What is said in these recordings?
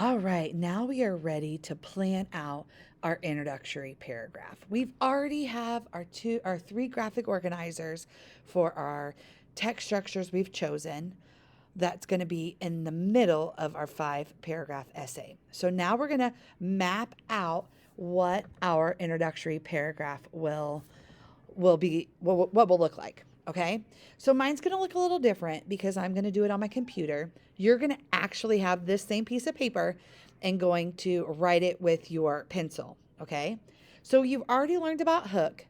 All right, now we are ready to plan out our introductory paragraph. We've already have our three graphic organizers for our text structures we've chosen. That's going to be in the middle of our 5 paragraph essay. So now we're going to map out what our introductory paragraph will be, what will look like. Okay. So mine's going to look a little different because I'm going to do it on my computer. You're going to actually have this same piece of paper and going to write it with your pencil. Okay. So you've already learned about hook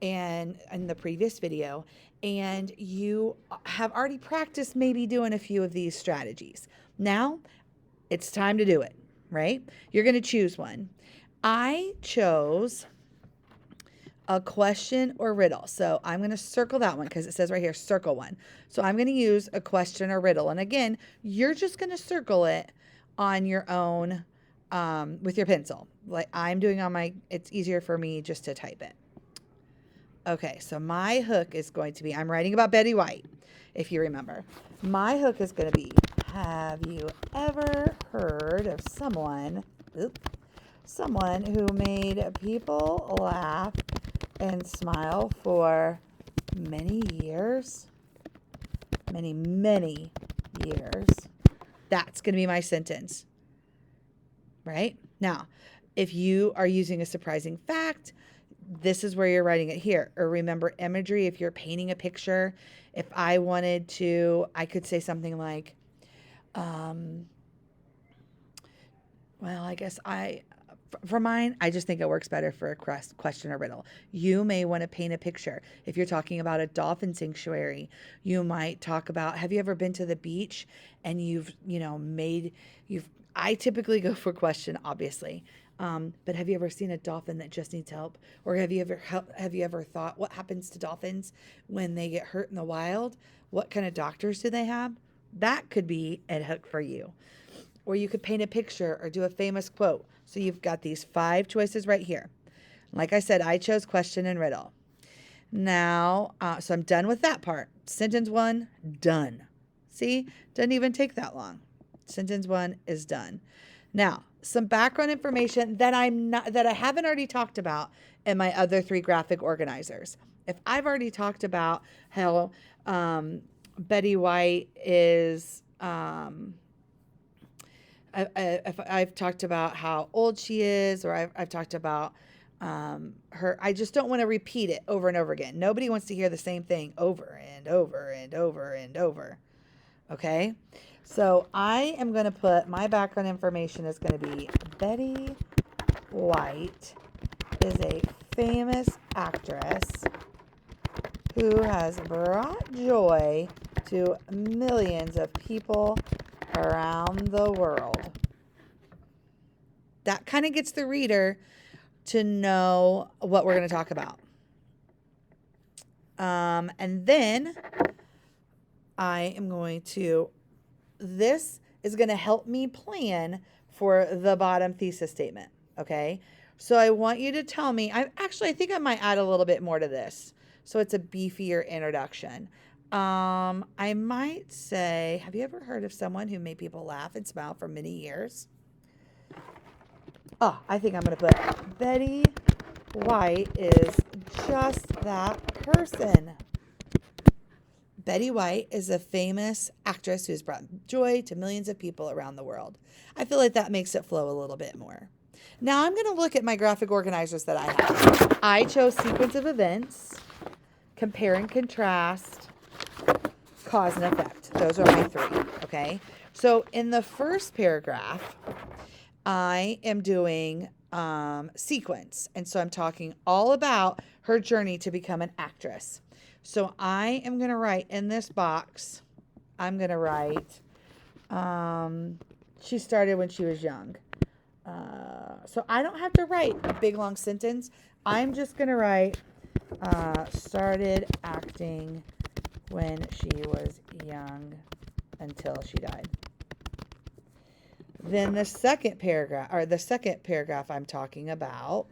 and in the previous video, and you have already practiced maybe doing a few of these strategies. Now it's time to do it, right? You're going to choose one. I chose a question or riddle. So I'm going to circle that one because it says right here, circle one. So I'm going to use a question or riddle. And again, you're just going to circle it on your own with your pencil. Like I'm doing on my, it's easier for me just to type it. Okay, so my hook is going to be, I'm writing about Betty White, if you remember. My hook is going to be, have you ever heard of someone who made people laugh and smile for many years? Many, many years. That's going to be my sentence, right? Now, if you are using a surprising fact, this is where you're writing it here. Or remember imagery, if you're painting a picture. If I wanted to, I could say something like, well, I guess for mine, I just think it works better for a question or riddle. You may want to paint a picture. If you're talking about a dolphin sanctuary, you might talk about, have you ever been to the beach and I typically go for question, obviously. But have you ever seen a dolphin that just needs help? Or have you ever thought, what happens to dolphins when they get hurt in the wild? What kind of doctors do they have? That could be a hook for you. Or you could paint a picture or do a famous quote. So you've got these 5 choices right here. Like I said, I chose question and riddle. Now, so I'm done with that part. Sentence 1, done. See, doesn't even take that long. Sentence 1 is done. Now, some background information that I haven't already talked about in my other 3 graphic organizers. If I've already talked about how Betty White is I've talked about how old she is, or I've talked about her. I just don't want to repeat it over and over again. Nobody wants to hear the same thing over and over and over and over. Okay? So I am going to put my background information is going to be Betty White is a famous actress who has brought joy to millions of people around the world. That kind of gets the reader to know what we're going to talk about. And then I am going to, this is going to help me plan for the bottom thesis statement. Okay. So I want you to tell me, I think I might add a little bit more to this. So it's a beefier introduction. I might say, have you ever heard of someone who made people laugh and smile for many years? Oh, I think I'm going to put Betty White is just that person. Betty White is a famous actress who's brought joy to millions of people around the world. I feel like that makes it flow a little bit more. Now I'm going to look at my graphic organizers that I have. I chose sequence of events, compare and contrast, cause and effect. Those are my 3, okay? So in the first paragraph, I am doing sequence. And so I'm talking all about her journey to become an actress. So I am going to write in this box, I'm going to write, she started when she was young. So I don't have to write a big long sentence. I'm just going to write, started acting when she was young until she died. Then the second paragraph I'm talking about,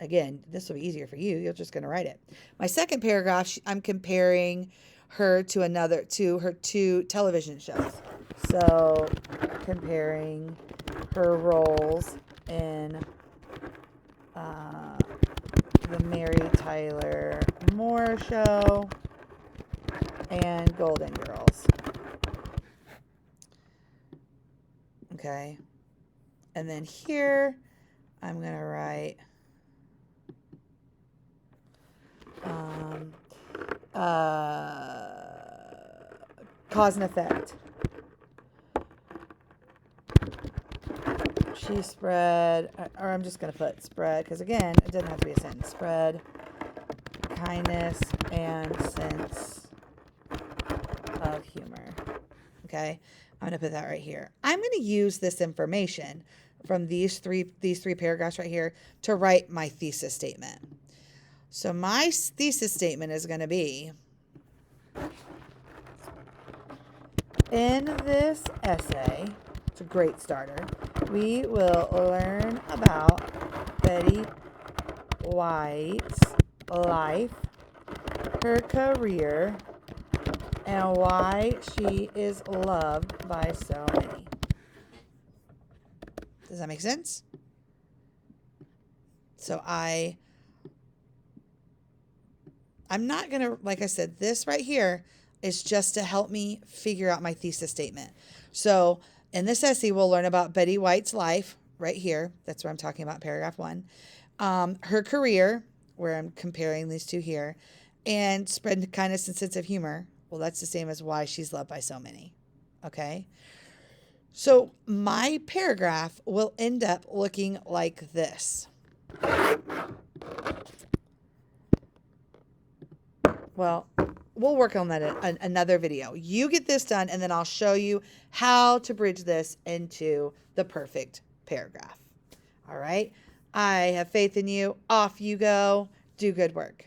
again, this will be easier for you. You're just going to write it. My second paragraph, I'm comparing her to her two television shows. So comparing her roles in the Mary Tyler Moore Show and Golden Girls. Okay. And then here, I'm going to write cause and effect. She spread, or I'm just going to put spread, because again, it doesn't have to be a sentence. Spread kindness and sense of humor. Okay, I'm going to put that right here. I'm going to use this information from these three paragraphs right here to write my thesis statement. So my thesis statement is going to be, in this essay, it's a great starter, we will learn about Betty White's life, her career, and why she is loved by so many. Does that make sense? So I'm not going to, like I said, this right here is just to help me figure out my thesis statement. So in this essay, we'll learn about Betty White's life right here. That's what I'm talking about, paragraph 1. Her career, where I'm comparing these two here, and spread kindness and sense of humor. Well, that's the same as why she's loved by so many. Okay. So my paragraph will end up looking like this. Well, we'll work on that in another video. You get this done, and then I'll show you how to bridge this into the perfect paragraph. All right. I have faith in you. Off you go. Do good work.